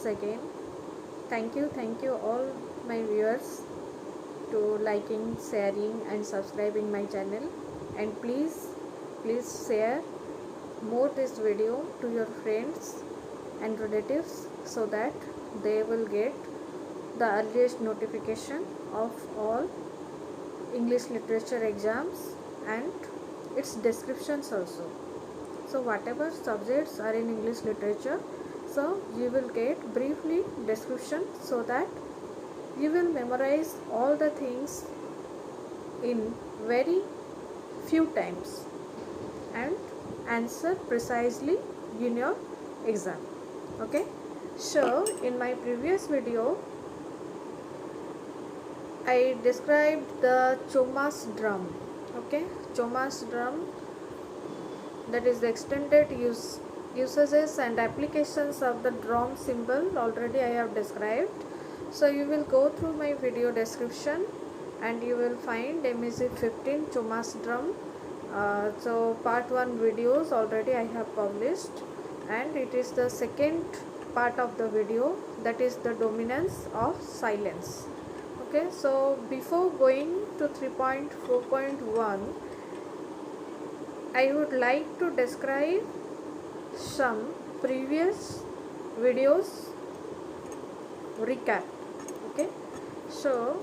once again. Thank you all my viewers to liking, sharing and subscribing my channel, and please share more this video to your friends and relatives so that they will get the earliest notification of all English literature exams and its descriptions also. So whatever subjects are in English literature, so you will get briefly description so that you will memorize all the things in very few times and answer precisely in your exam. Okay, so in my previous video I described the Choma's drum. Okay, Choma's drum, that is the extended usages and applications of the drum symbol, already I have described. So you will go through my video description and you will find MEC 15 Choma's drum. So part 1 videos already I have published, and it is the second part of the video, that is the dominance of silence. Okay, so before going to 3.4.1, I would like to describe some previous videos recap. Okay, so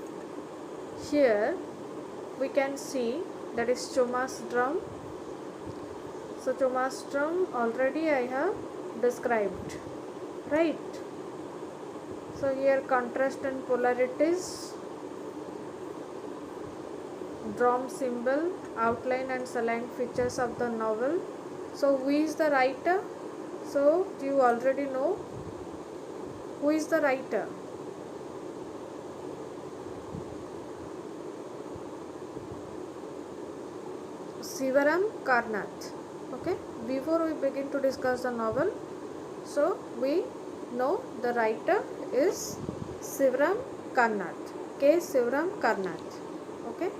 here we can see that is Choma's drum. So Choma's drum already I have described, right? So here contrast and polarities, drum symbol, outline and salient features of the novel. So who is the writer? So you already know who is the writer. Sivaram Karnath. Okay, before we begin to discuss the novel, so we know the writer is Sivaram Karnath, K. Sivaram Karnath. Okay,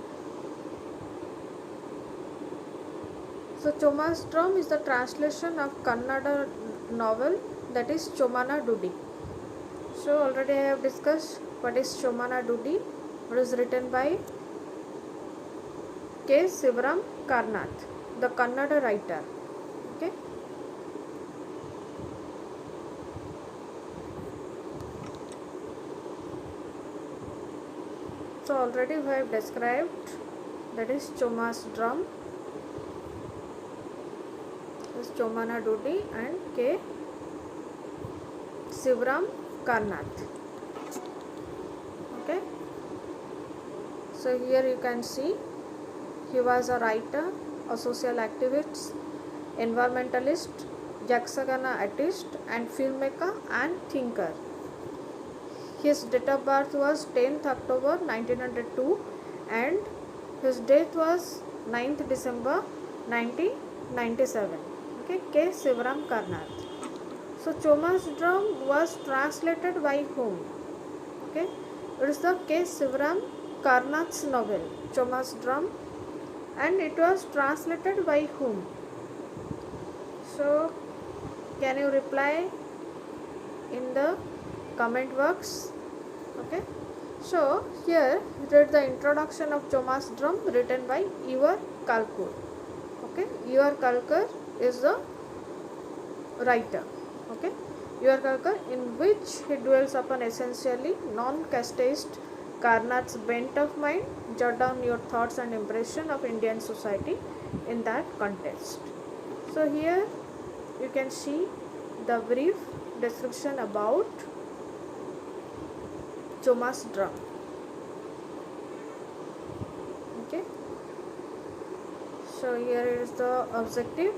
so Choma's drum is the translation of Kannada novel, that is Chomana Dudi. So already I have discussed what is Chomana Dudi. It is written by K. Sivaram Karnath, the Kannada writer. Okay, so already we have described, that is Choma's drum, is Chomana Dudi and K. Sivaram Karnath. Okay, so here you can see he was a writer, a social activist, environmentalist, Yakshagana artist and filmmaker and thinker. His date of birth was 10th October 1902 and his death was 9th December 1997. Okay, K. Sivaram Karnath. So Choma's drum was translated by whom? Okay, it is the K. Sivaram Karnath's novel, Choma's drum, and it was translated by whom? So can you reply in the comment box? Okay, so here read the introduction of Choma's drum written by your Kalkur. Okay, your Kalkur is the writer. Okay, your Kalkur, in which he dwells upon essentially non-casteist Karnath's bent of mind, jot down your thoughts and impression of Indian society in that context. So here you can see the brief description about Choma's drum. Okay, so here is the objective,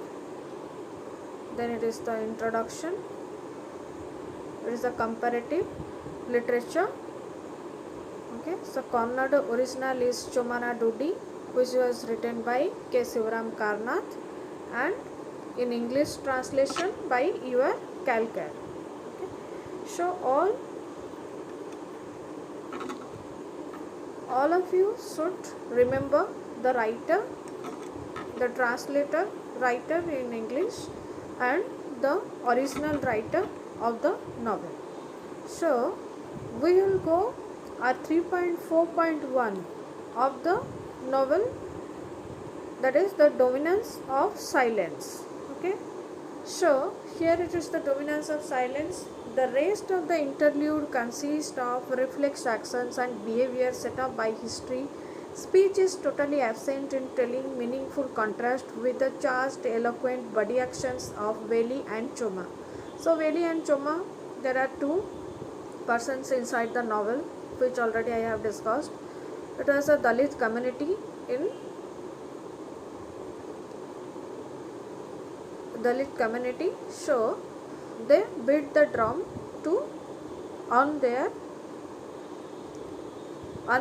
then it is the introduction, it is the comparative literature. Okay, so Kannada original is Chomana Dudi, which was written by K. Sivaram Karnath, and in English translation by your Kalkur. Okay, so all of you should remember the writer, the translator, writer in English, and the original writer of the novel. So we will go at 3.4.1 of the novel, that is the dominance of silence. Okay, so here it is the dominance of silence. The rest of the interlude consists of reflex actions and behavior set up by history. Speech is totally absent in telling meaningful contrast with the charged, eloquent body actions of Veli and Choma. So Veli and Choma, there are two persons inside the novel, which already I have discussed. It was a Dalit community in Dalit community. So they beat the drum to earn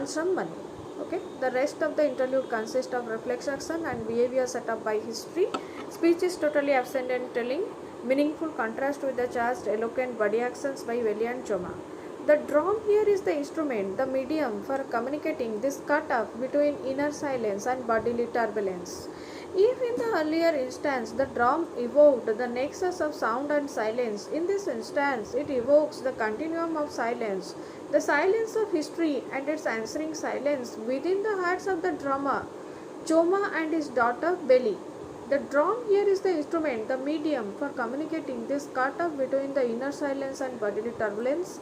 some money. Okay, the rest of the interlude consists of reflex action and behavior set up by history. Speech is totally absent in telling meaningful contrast with the charged, eloquent body actions by Veli and Choma. The drum here is the instrument, the medium for communicating this cut-off between inner silence and bodily turbulence. If in the earlier instance the drum evoked the nexus of sound and silence, in this instance it evokes the continuum of silence, the silence of history and its answering silence within the hearts of the drummer, Choma and his daughter Belly. The drum here is the instrument, the medium for communicating this cut-off between the inner silence and bodily turbulence.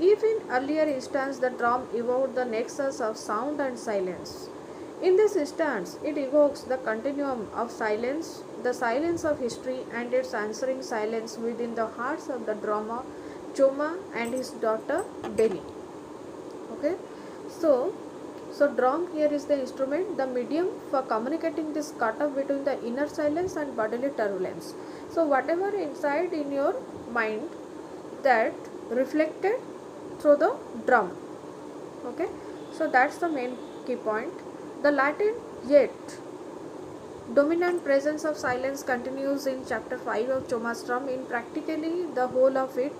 If in earlier instance the drum evoked the nexus of sound and silence, in this instance it evokes the continuum of silence, the silence of history and its answering silence within the hearts of the drummer, Choma and his daughter Belly. Okay, so drum here is the instrument, the medium for communicating this cut-off between the inner silence and bodily turbulence. So whatever inside in your mind, that reflected through the drum. Okay, so that's the main key point. The latent yet dominant presence of silence continues in chapter 5 of Choma's drum. In practically the whole of it,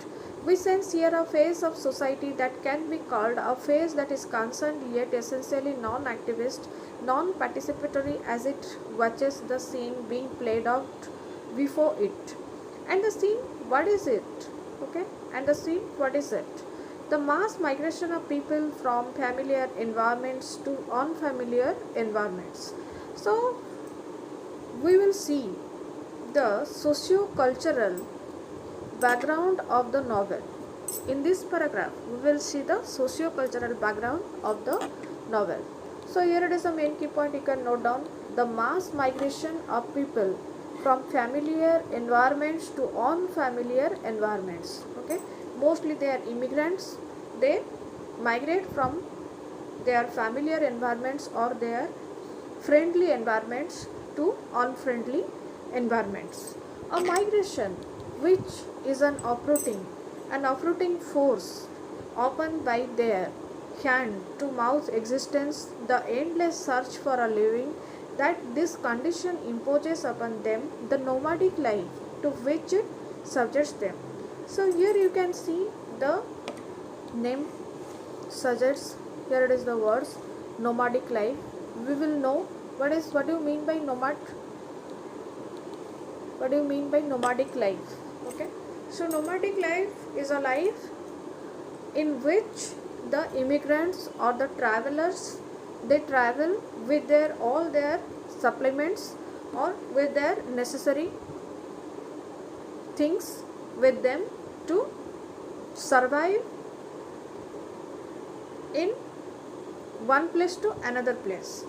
we sense here a phase of society that can be called a phase that is concerned yet essentially non-activist, non-participatory, as it watches the scene being played out before it. And the scene, what is it? Okay, and the scene, what is it? The mass migration of people from familiar environments to unfamiliar environments. So we will see the socio-cultural background of the novel. In this paragraph, we will see the socio-cultural background of the novel. So here it is a main key point, you can note down: the mass migration of people from familiar environments to unfamiliar environments. Okay, mostly they are immigrants. They migrate from their familiar environments or their friendly environments to unfriendly environments. A migration which is an uprooting force opened by their hand to mouth existence, the endless search for a living that this condition imposes upon them, the nomadic life to which it subjects them. So here you can see the name suggests, here it is the words nomadic life. We will know what do you mean by nomad? What do you mean by nomadic life? Okay, so nomadic life is a life in which the immigrants or the travelers, they travel with all their supplements or with their necessary things with them to survive in one place to another place.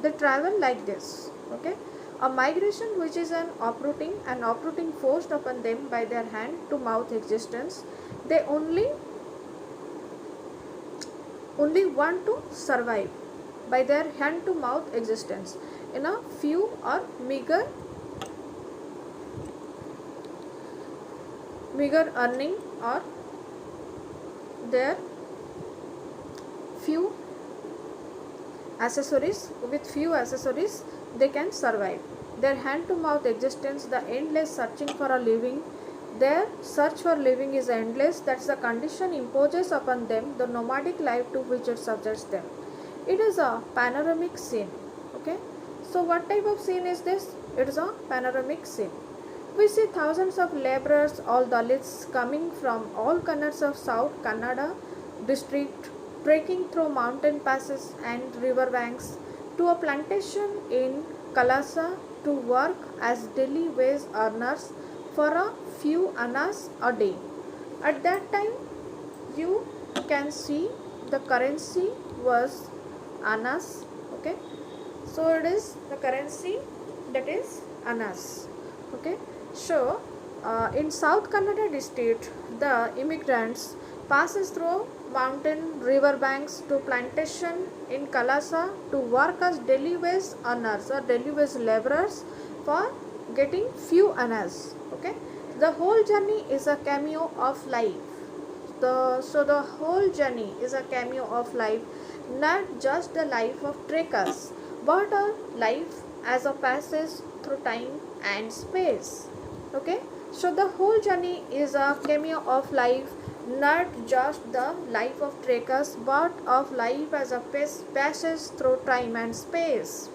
They travel like this. Okay, a migration which is an uprooting forced upon them by their hand to mouth existence. They only want to survive by their hand to mouth existence in a few or meager earning, or their few accessories. With few accessories they can survive. Their hand to mouth existence, the endless searching for a living, their search for living is endless. That's the condition imposes upon them, the nomadic life to which it subjects them. It is a panoramic scene. Okay, so what type of scene is this? It is a panoramic scene. We see thousands of laborers, all Dalits, coming from all corners of South Kannada district, trekking through mountain passes and river banks to a plantation in Kalasa to work as daily wage earners for a few annas a day. At that time, you can see the currency was annas. Okay, so it is the currency that is annas. Okay, so in South Kannada district, the immigrants passes through mountain river banks to plantation in Kalasa to work as daily wage earners or daily wage laborers for getting few annas. Okay, the whole journey is a cameo of life. So the whole journey is a cameo of life, not just the life of trekkers, but a life as a passage through time and space. Okay, so the whole journey is a cameo of life, not just the life of trekkers, but of life as a passage through time and space.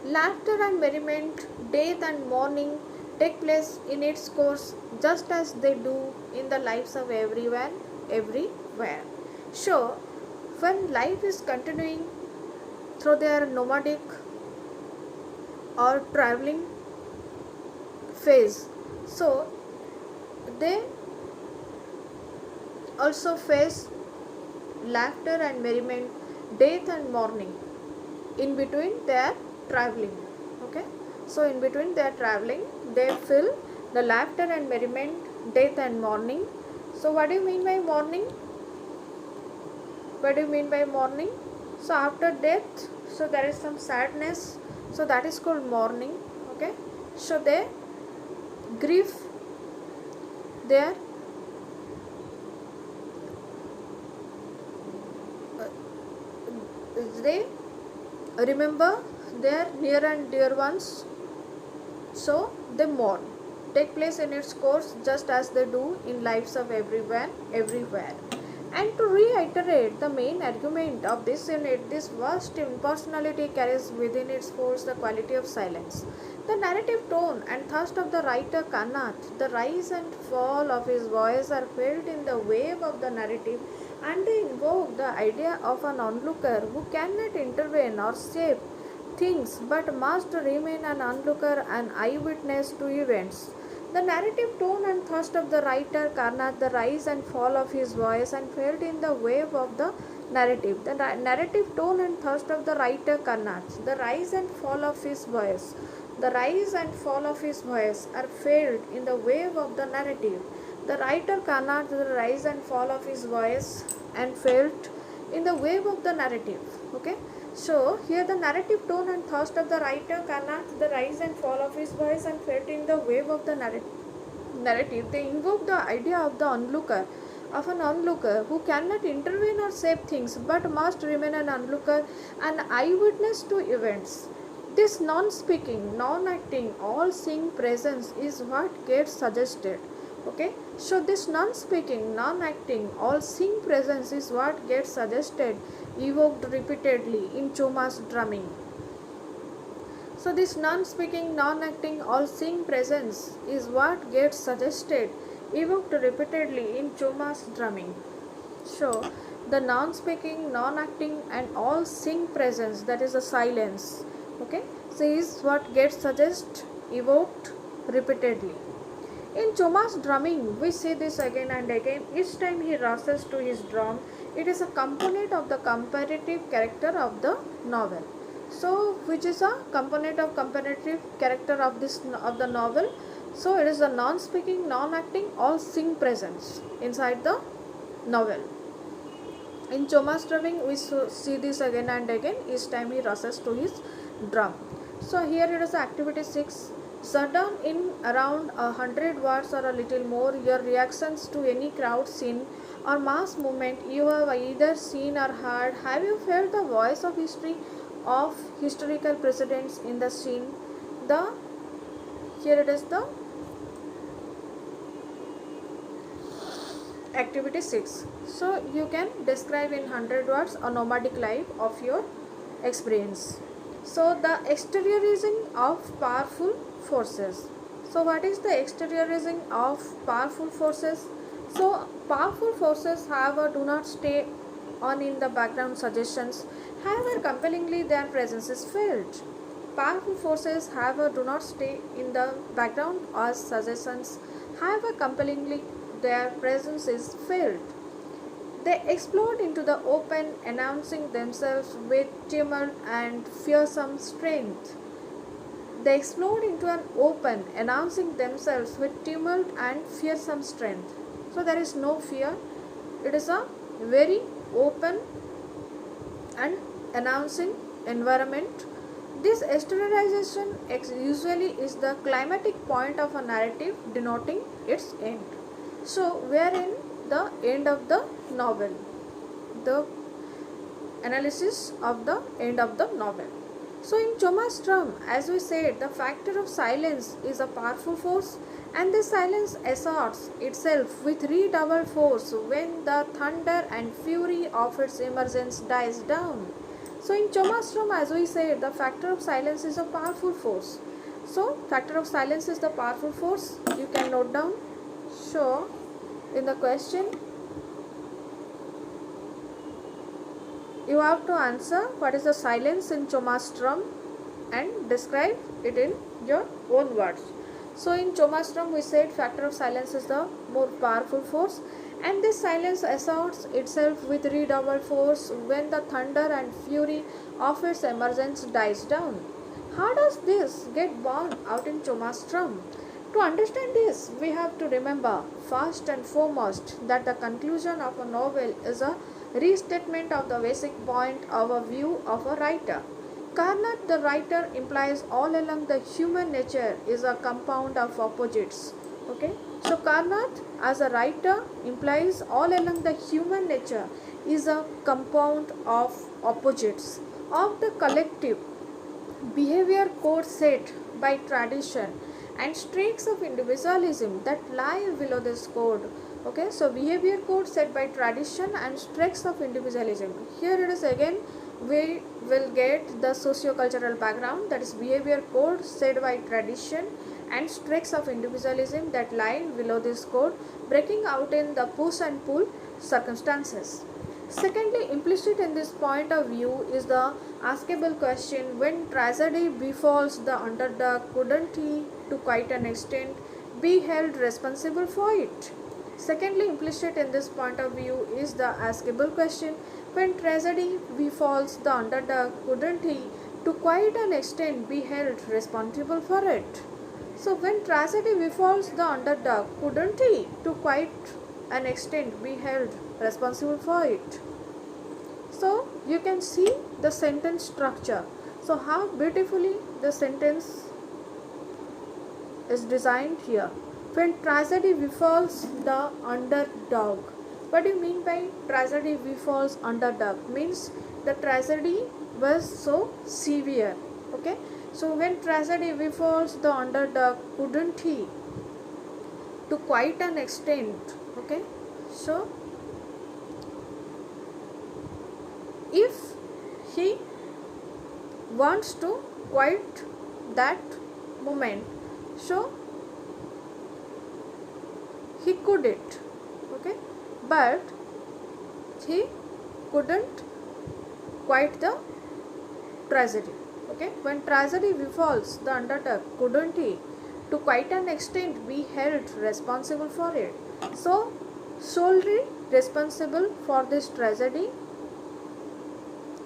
Laughter and merriment, death and mourning take place in its course just as they do in the lives of everyone, everywhere. So, when life is continuing through their nomadic or traveling phase, so they also face laughter and merriment, death and mourning in between their traveling. Okay, so in between their traveling they feel the laughter and merriment, death and mourning. So what do you mean by mourning? What do you mean by mourning? So after death, so there is some sadness, so that is called mourning. Okay, so they grieve their they remember their near and dear ones, so they mourn. Take place in its course just as they do in lives of everyone, everywhere. And to reiterate the main argument of this unit, this vast impersonality carries within its force the quality of silence. The narrative tone and thrust of the writer Kanath, the rise and fall of his voice are felt in the wave of the narrative, and they invoke the idea of an onlooker who cannot intervene or shape things but must remain an onlooker, an eyewitness to events. The narrative tone and thrust of the writer Karnath, the rise and fall of his voice, and felt in the wave of the narrative. The narrative tone and thrust of the writer Karnath, the rise and fall of his voice. The rise and fall of his voice are felt in the wave of the narrative. The writer Karnath, the rise and fall of his voice and felt in the wave of the narrative. Okay. So here the narrative tone and thrust of the writer Kanath, the rise and fall of his voice and felt in the wave of the narrative, they invoke the idea of the onlooker, of an onlooker who cannot intervene or shape things but must remain an onlooker, an eyewitness to events. This non-speaking, non-acting, all-seeing presence is what gets suggested. Okay, so this non-speaking, non-acting, all-seeing presence is what gets suggested, evoked repeatedly in Choma's drumming. So this non-speaking, non-acting, all-seeing presence is what gets suggested, evoked repeatedly in Choma's drumming. So the non-speaking, non-acting and all-seeing presence, that is a silence. Okay, so is what gets suggested, evoked repeatedly. In Choma's drumming, we see this again and again. Each time he rushes to his drum, it is a component of the comparative character of the novel. So, which is a component of comparative character of the novel? So, it is a non-speaking, non-acting, all-seeing presence inside the novel. In Choma's drumming, we see this again and again. Each time he rushes to his drum. So, here it is activity 6. Shut down in around 100 words or a little more your reactions to any crowd scene or mass movement you have either seen or heard. Have you felt the voice of history of historical precedents in the scene? Here it is the activity 6. So you can describe in 100 words a nomadic life of your experience. So the exteriorizing of powerful forces. So what is the exteriorizing of powerful forces? So powerful forces, however, do not stay on in the background suggestions. However, compellingly their presence is felt. Powerful forces, however, do not stay in the background as suggestions. However, compellingly their presence is felt. They explode into the open, announcing themselves with tumult and fearsome strength. They explode into an open, announcing themselves with tumult and fearsome strength. So there is no fear. It is a very open and announcing environment. This exteriorization usually is the climatic point of a narrative denoting its end. So we are in the end of the novel. The analysis of the end of the novel. So in Choma's drum, as we said, the factor of silence is a powerful force, and this silence asserts itself with redoubled force when the thunder and fury of its emergence dies down. So in Choma's drum, as we said, the factor of silence is a powerful force. So factor of silence is the powerful force. You can note down. So in the question, you have to answer what is the silence in Choma's drum and describe it in your own words. So in Choma's drum, we said factor of silence is the more powerful force, and this silence asserts itself with redoubled force when the thunder and fury of its emergence dies down. How does this get borne out in Choma's drum? To understand this, we have to remember first and foremost that the conclusion of a novel is a restatement of the basic point of a view of a writer. Karnak, the writer, implies all along the human nature is a compound of opposites. Okay, so Karnak as a writer implies all along the human nature is a compound of opposites of the collective behavior code set by tradition and streaks of individualism that lie below this code. Okay, so behavior code set by tradition and streaks of individualism. Here it is again, we will get the socio-cultural background, that is behavior code set by tradition and streaks of individualism that lie below this code, breaking out in the push and pull circumstances. Secondly, implicit in this point of view is the askable question, when tragedy befalls the underdog, couldn't he, to quite an extent, be held responsible for it? Secondly, implicit in this point of view is the askable question, when tragedy befalls the underdog, couldn't he, to quite an extent, be held responsible for it? So, when tragedy befalls the underdog, couldn't he, to quite an extent, be held responsible for it? So, you can see the sentence structure. So, how beautifully the sentence is designed here. When tragedy befalls the underdog. What do you mean by tragedy befalls underdog? Means the tragedy was so severe. Okay. So when tragedy befalls the underdog, couldn't he, to quite an extent. Okay. So if he wants to quite that moment, so he could it, okay, but he couldn't quite the tragedy. Okay, when tragedy befalls the underdog, couldn't he, to quite an extent, be held responsible for it? So solely responsible for this tragedy.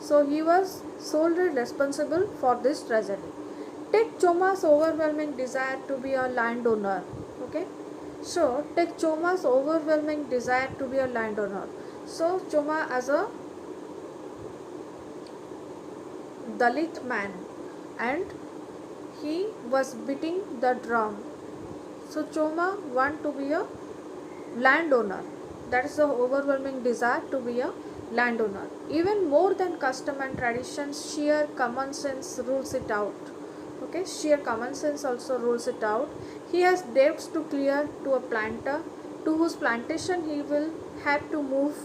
So he was solely responsible for this tragedy. Take Choma's overwhelming desire to be a landowner. Okay. So take Choma's overwhelming desire to be a landowner. So Choma as a Dalit man, and he was beating the drum. So Choma want to be a landowner. That is the overwhelming desire to be a landowner. Even more than custom and tradition, sheer common sense rules it out. Okay, sheer common sense also rules it out. He has debts to clear to a planter, to whose plantation he will have to move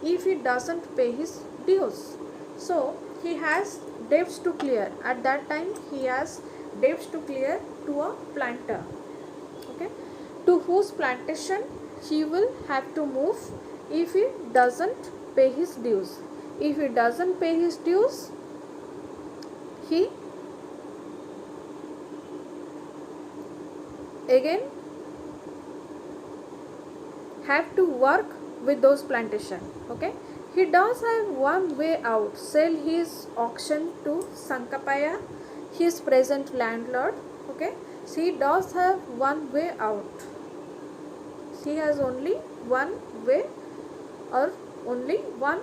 if he doesn't pay his dues. So he has debts to clear. At that time he has debts to clear to a planter. to whose plantation he will have to move if he doesn't pay his dues. If he doesn't pay his dues, he again have to work with those plantation. Okay, he does have one way out: sell his auction to Sankapaya, his present landlord. Okay, so he does have one way out. He has only one way, or only one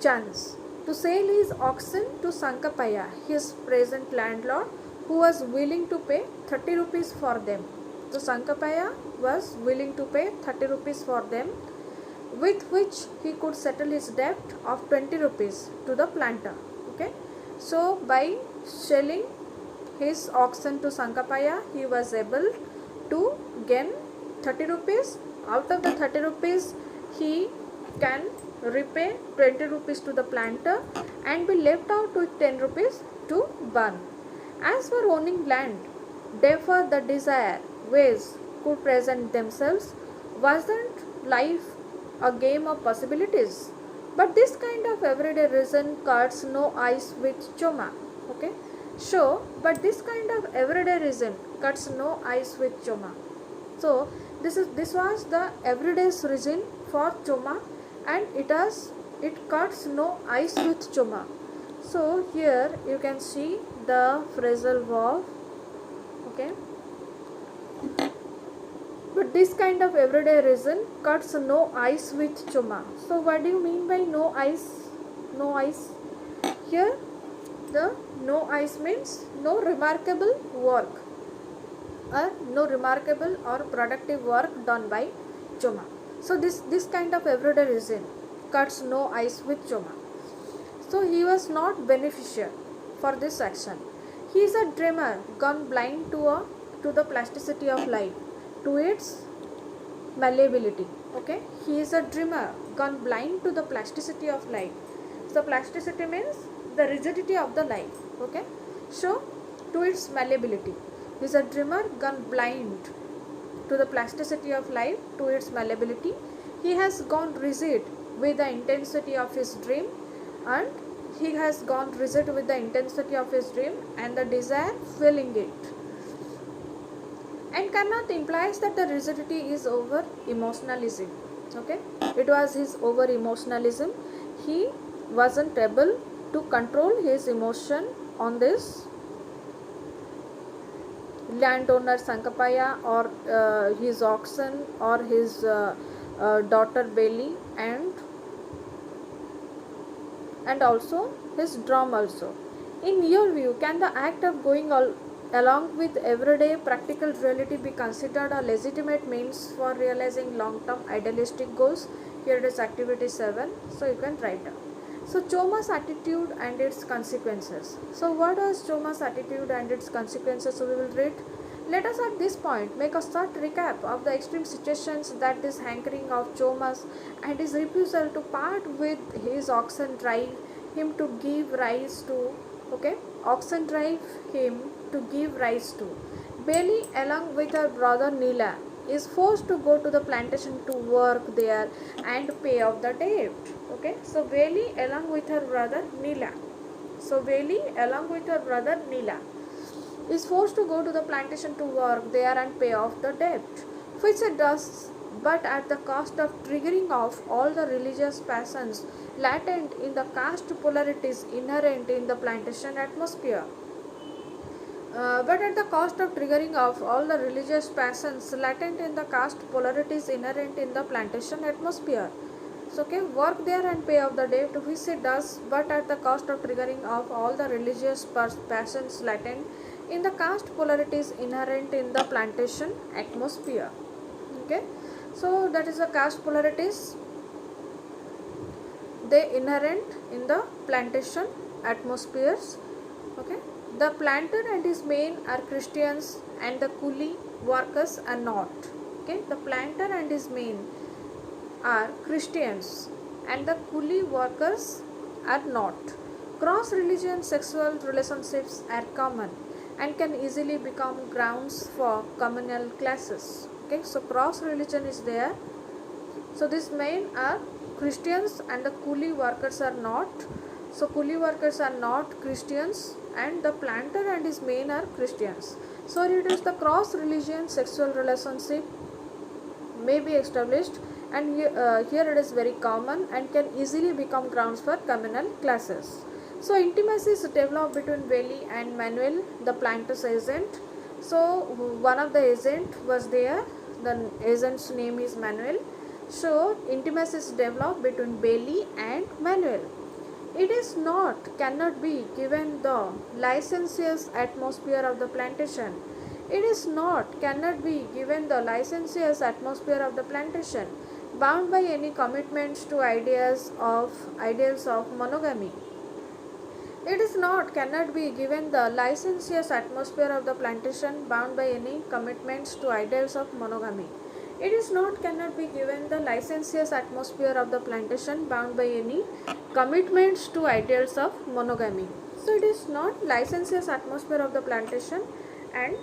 chance to sell his oxen to Sankapaya, his present landlord, who was willing to pay 30 rupees for them. So Sankapaya was willing to pay 30 rupees for them, with which he could settle his debt of 20 rupees to the planter. Okay, so by selling his oxen to Sankapaya, he was able to gain 30 rupees. Out of the 30 rupees, he can repay 20 rupees to the planter and be left out with 10 rupees to burn. As for owning land, therefore the desire ways could present themselves. Wasn't life a game of possibilities? But this kind of everyday reason cuts no ice with Choma. Okay, so but this kind of everyday reason cuts no ice with Choma. So this was the everyday reason for Choma, and it cuts no ice with Choma. So here you can see the phrasal verb. Okay, but this kind of everyday reason cuts no ice with Choma. So what do you mean by no ice? No ice. Here the no ice means no remarkable work, or no remarkable or productive work done by Choma. So this kind of everyday reason cuts no ice with Choma. So he was not beneficial for this action. He is a dreamer gone blind to the plasticity of life, to its malleability. Okay, he is a dreamer gone blind to the plasticity of life. So plasticity means the rigidity of the life. Okay, so to its malleability, he is a dreamer gone blind to the plasticity of life, to its malleability. He has gone rigid with the intensity of his dream, and he has gone rigid with the intensity of his dream and the desire filling it. And cannot implies that the rigidity is over emotionalism. Okay, it was his over emotionalism. He wasn't able to control his emotion on this landowner Sankapaya, or his oxen, or his daughter Bailey, and also his drum also. In your view, can the act of going along with everyday practical reality be considered a legitimate means for realizing long-term idealistic goals? Here it is activity 7. So you can write down. So Choma's attitude and its consequences. So what was Choma's attitude and its consequences? So we will read. Let us at this point make a short recap of the extreme situations that this hankering of Choma's and his refusal to part with his oxen drive him to give rise to. Okay, oxen drive him to give rise to. Bailey, along with her brother Neela, is forced to go to the plantation to work there and pay off the debt. Okay, so Bailey along with her brother Neela. So Bailey along with her brother Neela is forced to go to the plantation to work there and pay off the debt, which it does, but at the cost of triggering off all the religious passions latent in the caste polarities inherent in the plantation atmosphere. But at the cost of triggering off all the religious passions latent in the caste polarities inherent in the plantation atmosphere. So, okay, work there and pay off the debt, which it does, but at the cost of triggering off all the religious passions latent in the caste polarities inherent in the plantation atmosphere. Okay, so that is the caste polarities, they inherent in the plantation atmospheres. Okay, the planter and his men are Christians and the coolie workers are not. Okay, the planter and his men are Christians and the coolie workers are not. Cross religion sexual relationships are common, and can easily become grounds for communal clashes. Okay, so cross religion is there. So these men are Christians and the coolie workers are not. So coolie workers are not Christians and the planter and his men are Christians. So it is the cross religion sexual relationship may be established, and here it is very common and can easily become grounds for communal classes. So intimacy is developed between Bailey and Manuel, the planter's agent. So one of the agent was there, the agent's name is Manuel. So intimacy is developed between Bailey and Manuel. It is not, cannot be given the licentious atmosphere of the plantation. It is not, cannot be given the licentious atmosphere of the plantation, bound by any commitments to ideals of monogamy. It is not, cannot be given the licentious atmosphere of the plantation, bound by any commitments to ideals of monogamy. It is not, cannot be given the licentious atmosphere of the plantation, bound by any commitments to ideals of monogamy. So it is not licentious atmosphere of the plantation and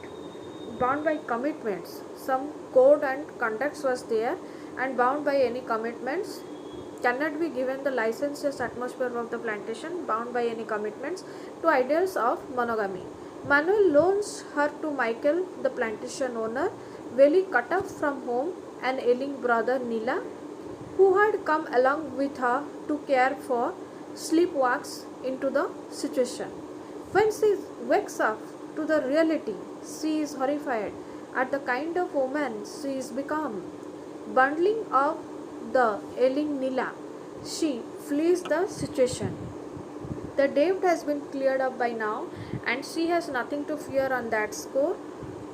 bound by commitments. Some code and conducts was there and bound by any commitments, cannot be given the licentious atmosphere of the plantation, bound by any commitments to ideals of monogamy. Manuel loans her to Michael, the plantation owner, Veli cut off from home an ailing brother Nila, who had come along with her to care for, sleepwalks into the situation. When she wakes up to the reality, she is horrified at the kind of woman she is become. Bundling up the ailing Nila, she flees the situation. The debt has been cleared up by now and she has nothing to fear on that score.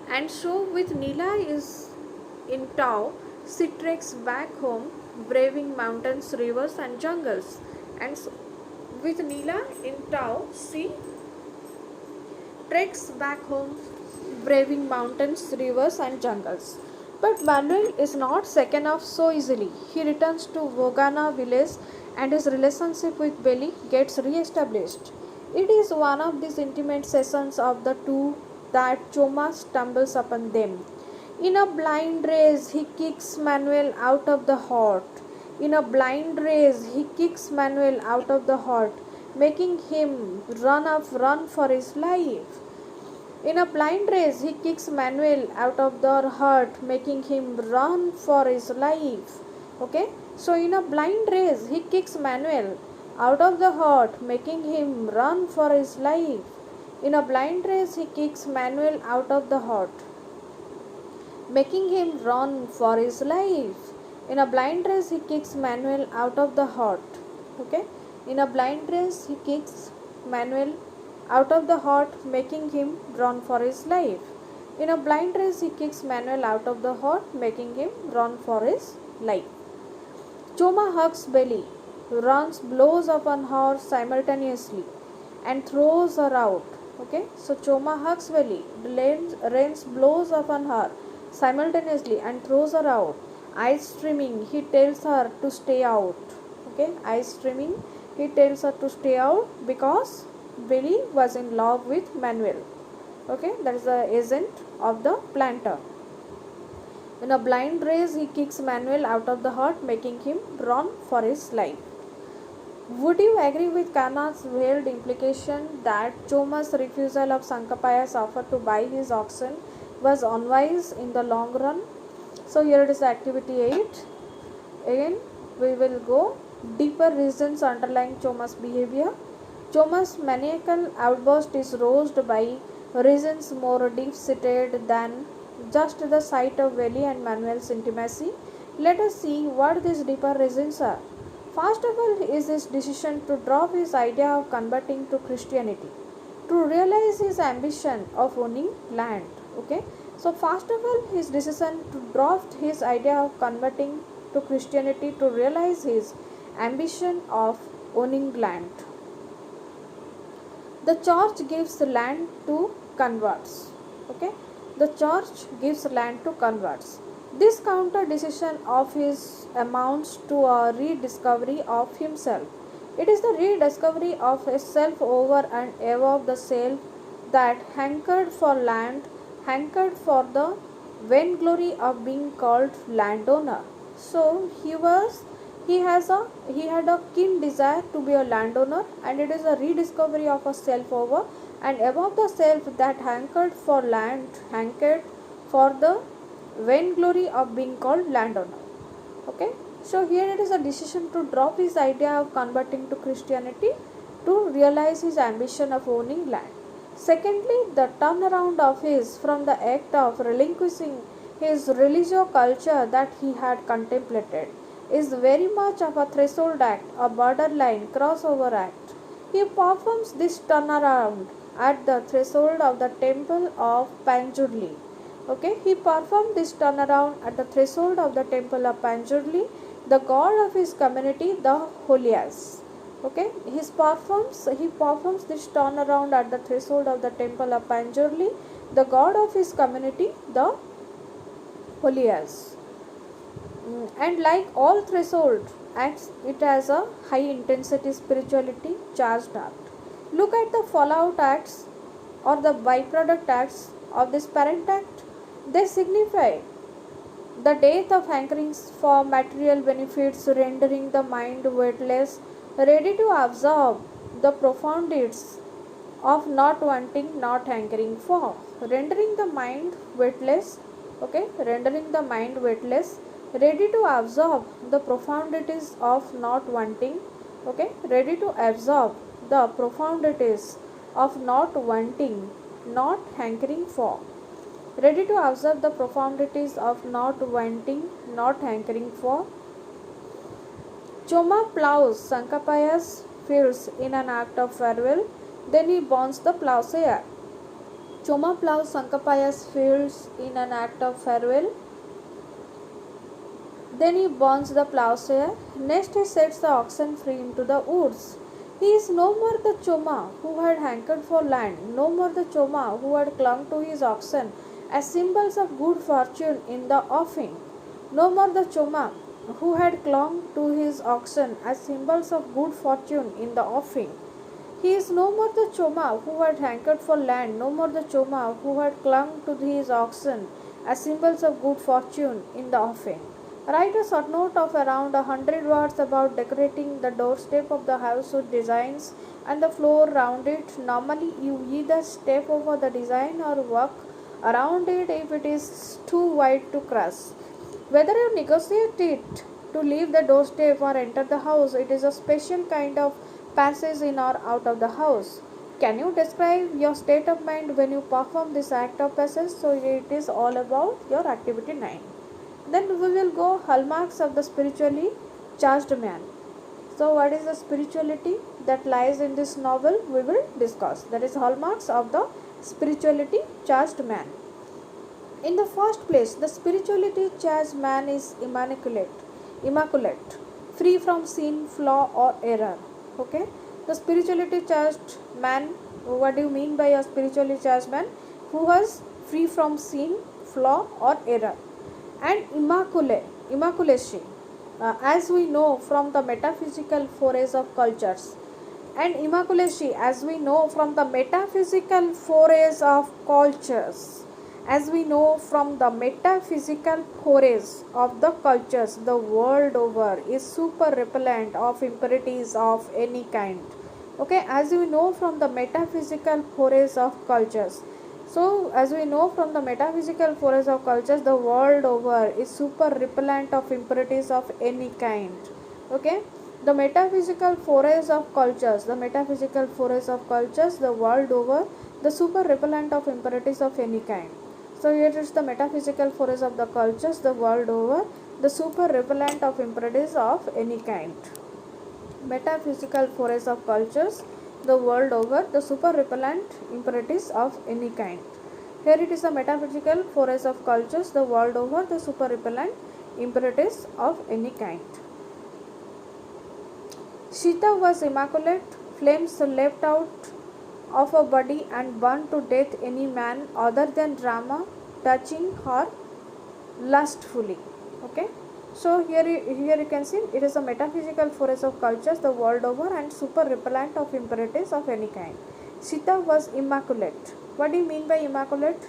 And so with Nila is in tow, she treks back home, braving mountains, rivers and jungles. And so with Nila in tow, she treks back home, braving mountains, rivers and jungles. But Manuel is not shaken off so easily. He returns to Vogana village and his relationship with Belly gets re-established. It is one of these intimate sessions of the two that Choma stumbles upon them. In a blind race, he kicks Manuel out of the hut. In a blind race, he kicks Manuel out of the hut, making him run for his life. In a blind race, he kicks Manuel out of the hut, making him run for his life. Okay, so in a blind race, he kicks Manuel out of the hut, making him run for his life. In a blind race, he kicks Manuel out of the hut, making him run for his life. In a blind race, he kicks Manuel out of the hut. Okay, in a blind race, he kicks Manuel out of the hut, making him run for his life. In a blind race, he kicks Manuel out of the hut, making him run for his life. Choma hugs Belly, runs, blows upon her simultaneously, and throws her out. Okay, so Choma hugs Belly, rains blows upon her simultaneously and throws her out. Eyes streaming, he tells her to stay out. Okay, eyes streaming, he tells her to stay out because Billy was in love with Manuel. Okay, that is the agent of the planter. In a blind race, he kicks Manuel out of the hut, making him run for his life. Would you agree with Karna's veiled implication that Choma's refusal of Sankapaya's offer to buy his oxen was unwise in the long run? So here it is activity 8. Again, we will go deeper reasons underlying Choma's behavior. Choma's maniacal outburst is roused by reasons more deep-seated than just the sight of Veli and Manuel's intimacy. Let us see what these deeper reasons are. First of all is his decision to drop his idea of converting to Christianity, to realize his ambition of owning land. Okay, so first of all his decision to drop his idea of converting to Christianity, to realize his ambition of owning land. The church gives land to converts. Okay, the church gives land to converts. This counter decision of his amounts to a rediscovery of himself. It is the rediscovery of a self over and above the self that hankered for land, hankered for the vainglory of being called landowner. So he had a keen desire to be a landowner, and it is a rediscovery of a self over and above the self that hankered for land, hankered for the vainglory of being called landowner. Okay, so here it is a decision to drop his idea of converting to Christianity to realize his ambition of owning land. Secondly, the turnaround of his from the act of relinquishing his religious culture that he had contemplated is very much of a threshold act, a borderline crossover act. He performs this turnaround at the threshold of the temple of Panjurli. Okay, he performed this turnaround at the threshold of the temple of Panjurli, the god of his community, the Holias. Okay, he performs this turnaround at the threshold of the temple of Panjurli, the god of his community, the Holias. And like all threshold acts, it has a high intensity spirituality charged act. Look at the fallout acts or the byproduct acts of this parent act. They signify the death of hankerings for material benefits, rendering the mind weightless, ready to absorb the profundities of not wanting, not hankering for. Rendering the mind weightless, okay, rendering the mind weightless, ready to absorb the profundities of not wanting, okay, ready to absorb the profundities of not wanting, not hankering for. Ready to observe the profundities of not wanting, not hankering for. Choma plows Sankapaya's fields in an act of farewell, then he burns the plowshare. Choma plows Sankapaya's fields in an act of farewell, then he burns the plowshare. Next he sets the oxen free into the woods. He is no more the Choma who had hankered for land, no more the Choma who had clung to his oxen as symbols of good fortune in the offing. No more the Choma who had clung to his oxen as symbols of good fortune in the offing. He is no more the Choma who had hankered for land, no more the Choma who had clung to his oxen as symbols of good fortune in the offing. Write a short note of around 100 words about decorating the doorstep of the house with designs and the floor round it. Normally, you either step over the design or walk around it if it is too wide to cross. Whether you negotiate it to leave the doorstep or enter the house, it is a special kind of passage in or out of the house. Can you describe your state of mind when you perform this act of passage? So it is all about your activity 9. Then we will go hallmarks of the spiritually charged man. So what is the spirituality that lies in this novel? We will discuss. That is hallmarks of the spirituality charged man. In the first place, the spirituality charged man is immaculate, free from sin, flaw or error. Okay, the spirituality charged man, what do you mean by a spiritually charged man? Who was free from sin, flaw or error, and immaculacy, as we know from the metaphysical forays of cultures. And immaculacy, as we know from the metaphysical forays of cultures. As we know from the metaphysical forays of the cultures the world over, is super repellent of impurities of any kind. Okay, as we know from the metaphysical forays of cultures. So, as we know from the metaphysical forays of cultures, the world over is super repellent of impurities of any kind. Okay, the metaphysical forays of cultures, the world over, the super repellent of impurities of any kind. So here is the metaphysical forays of the cultures, the world over, the super repellent of impurities of any kind. Metaphysical forays of cultures, the world over, the super repellent impurities of any kind. Here it is the metaphysical forays of cultures, the world over, the super repellent impurities of any kind. Sita was immaculate, flames leapt out of her body and burned to death any man other than Rama touching her lustfully. Okay, so here you can see it is a metaphysical forays of cultures the world over and super repellent of impurities of any kind. Sita was immaculate. What do you mean by immaculate?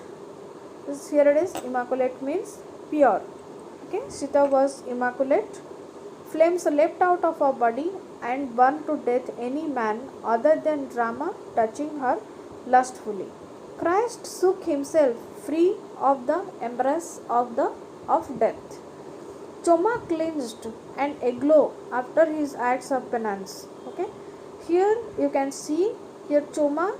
Here it is. Immaculate means pure. Okay, Sita was immaculate. Flames leapt out of her body and burned to death any man other than Rama touching her lustfully. Christ shook himself free of the embrace of death. Choma cleansed and aglow after his acts of penance. Okay, here you can see here Choma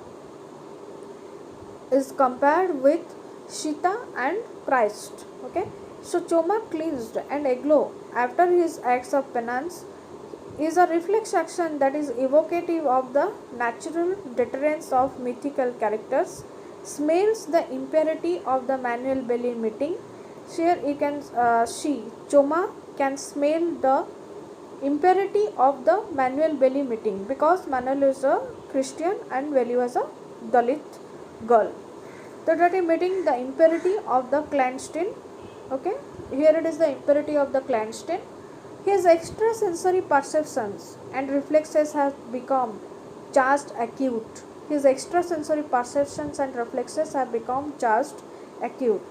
is compared with Sita and Christ. Okay, so Choma cleansed and aglow after his acts of penance is a reflex action that is evocative of the natural deterrence of mythical characters, smells the impurity of the manual belly meeting. Here you can see Choma can smell the impurity of the Manuel belly meeting because Manuel is a Christian and Belly was a Dalit girl. The dirty meeting, the impurity of the clandestine. Okay, here it is the impurity of the clandestine. His extrasensory perceptions and reflexes have become charged acute. His extrasensory perceptions and reflexes have become charged acute.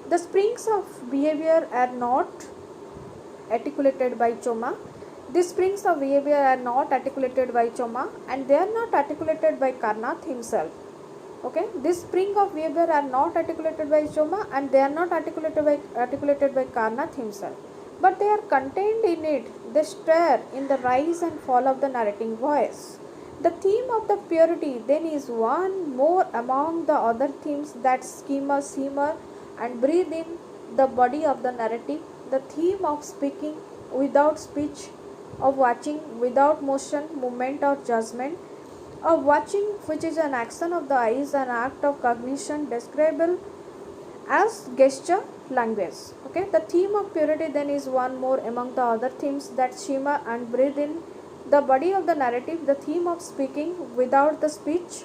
The springs of behavior are not articulated by Choma. These springs of behavior are not articulated by Choma and they are not articulated by Karnath himself. Okay, this spring of behavior are not articulated by Choma and they are not articulated by Karnath himself, but they are contained in it. They stir in the rise and fall of the narrating voice. The theme of the purity then is one more among the other themes that simmer and breathe in the body of the narrative. The theme of speaking without speech, of watching without motion, movement or judgment, of watching which is an action of the eyes, an act of cognition describable as gesture language. Okay, the theme of purity then is one more among the other themes that shimmer and breathe in the body of the narrative. The theme of speaking without the speech.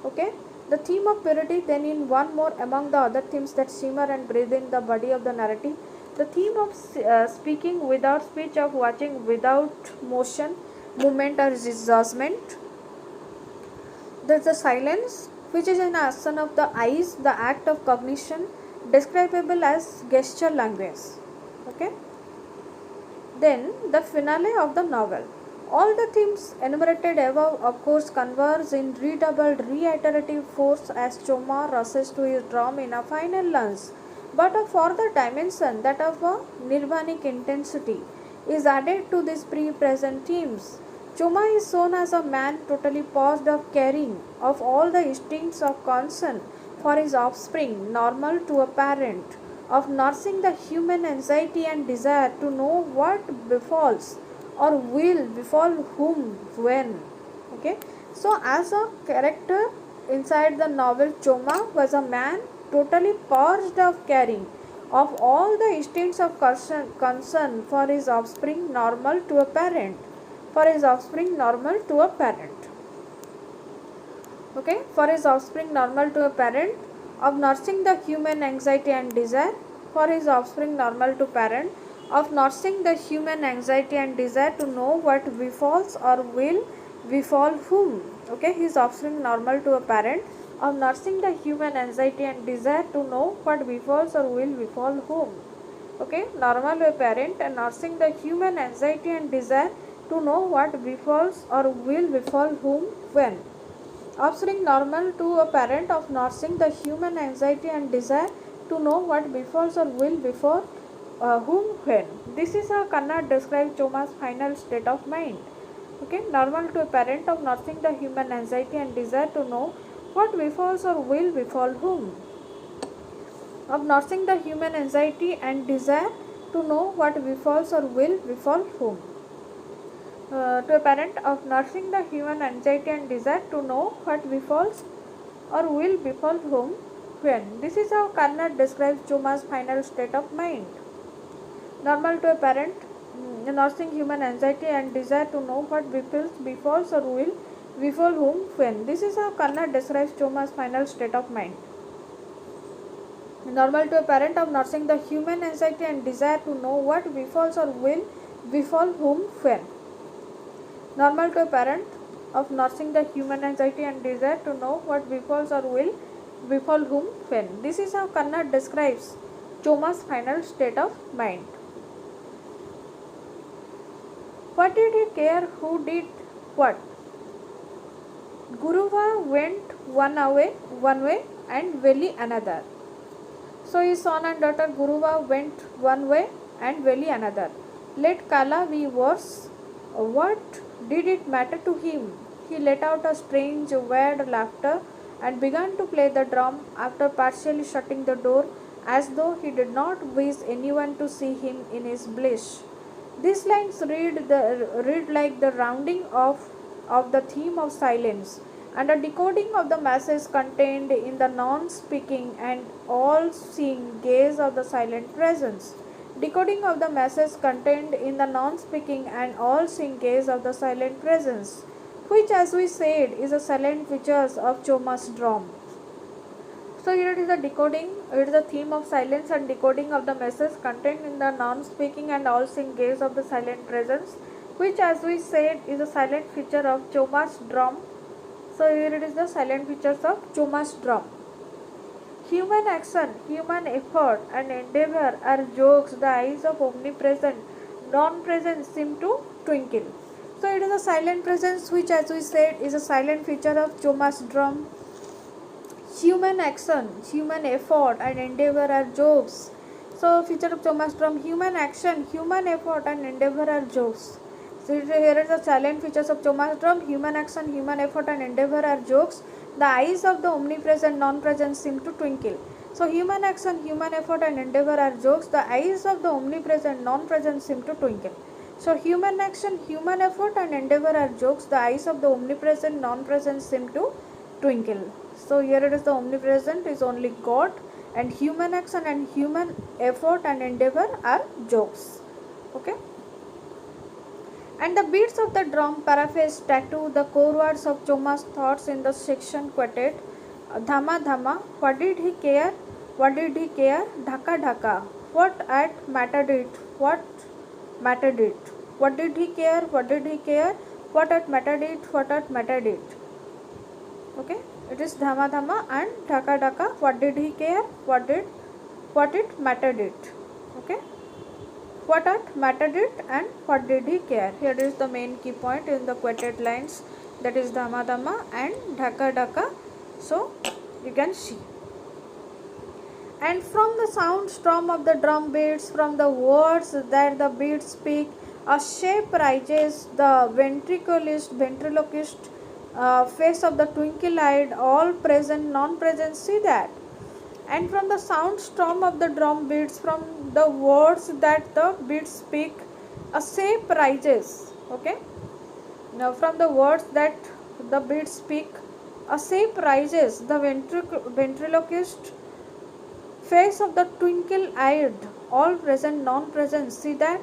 Okay, the theme of purity then in one more among the other themes that shimmer and breathe in the body of the narrative. The theme of speaking without speech, of watching without motion, movement or judgment. There is the silence which is an action of the eyes, the act of cognition describable as gesture language. Okay. Then the finale of the novel. All the themes enumerated above of course converge in redoubled reiterative force as Choma rushes to his drum in a final lunge, but a further dimension, that of a nirvanic intensity, is added to these present themes. Choma is shown as a man totally purged of caring, of all the instincts of concern for his offspring, normal to a parent, of nursing the human anxiety and desire to know what befalls or will befall whom when. Okay, so as a character inside the novel, Choma was a man totally purged of caring, of all the instincts of concern for his offspring, normal to a parent. For his offspring, normal to a parent. Okay, for his offspring, normal to a parent, of nursing the human anxiety and desire. For his offspring, normal to parent, of nursing the human anxiety and desire to know what befalls or will befall whom. Okay, his offspring, normal to a parent, of nursing the human anxiety and desire to know what befalls or will befall whom. Okay, normal to a parent and nursing the human anxiety and desire to know what befalls or will befall whom when. Offspring, normal to a parent, of nursing the human anxiety and desire to know what befalls or will befall whom when. This is how Kannad describes Choma's final state of mind. Okay, normal to a parent, of nursing the human anxiety and desire to know what befalls or will befall whom. Of nursing the human anxiety and desire to know what befalls or will befall whom. To a parent, of nursing the human anxiety and desire to know what befalls or will befall whom when. This is how Kannad describes Choma's final state of mind. Normal to a parent, nursing human anxiety and desire to know what befalls or will befall whom when. This is how Kannad describes Choma's final state of mind. Normal to a parent, of nursing the human anxiety and desire to know what befalls or will befall whom when. Normal to a parent, of nursing the human anxiety and desire to know what befalls or will befall whom when. This is how Kannad describes Choma's final state of mind. What did he care who did what? Guruva went one way and Veli another. So his son and daughter Guruva went one way and Veli another. Let Kala be worse. What did it matter to him? He let out a strange, weird laughter and began to play the drum after partially shutting the door, as though he did not wish anyone to see him in his bliss. These lines read like the rounding off of the theme of silence and a decoding of the message contained in the non-speaking and all-seeing gaze of the silent presence. Decoding of the message contained in the non-speaking and all-seeing gaze of the silent presence, which, as we said, is a silent features of Choma's drum. So here it is the decoding, it is the theme of silence and decoding of the message contained in the non-speaking and all-seeing gaze of the silent presence, which, as we said, is a silent feature of Choma's drum. So here it is the silent features of Choma's drum. Human action, human effort and endeavor are jokes. The eyes of omnipresent, non-present seem to twinkle. So it is a silent presence, which, as we said, is a silent feature of Choma's drum. Human action, human effort and endeavor are jokes. So feature of Choma's drum, human action, human effort and endeavor are jokes. So here is the silent features of Choma's drum. Human action, human effort and endeavor are jokes. The eyes of the omnipresent, non-present seem to twinkle. So human action, human effort and endeavor are jokes. The eyes of the omnipresent, non-present seem to twinkle. So human action, human effort and endeavor are jokes. The eyes of the omnipresent, non-present seem to twinkle. So here it is the omnipresent is only God, and human action and human effort and endeavor are jokes. Okay. And the beats of the drum paraphrase tattoo the core words of Choma's thoughts in the section quoted. Dhama dhama, what did he care? What did he care? Dhaka dhaka, what at mattered it? What mattered it? What did he care? What did he care? What at mattered it? What at mattered it? Okay, it is dhama dhama and dhaka dhaka. What did he care? What it mattered it? Okay. What at mattered it and what did he care? Here is the main key point in the quoted lines, that is dhama dhama and dhaka dhaka. So you can see. And from the sound storm of the drum beats, from the words that the beats speak, a shape rises, the ventriloquist face of the twinkle-eyed, all present, non-present, see that. And from the sound storm of the drum beats, from the words that the beats speak, a shape rises. Okay. Now from the words that the beats speak, a shape rises, the ventriloquist face of the twinkle-eyed, all present, non-present, see that.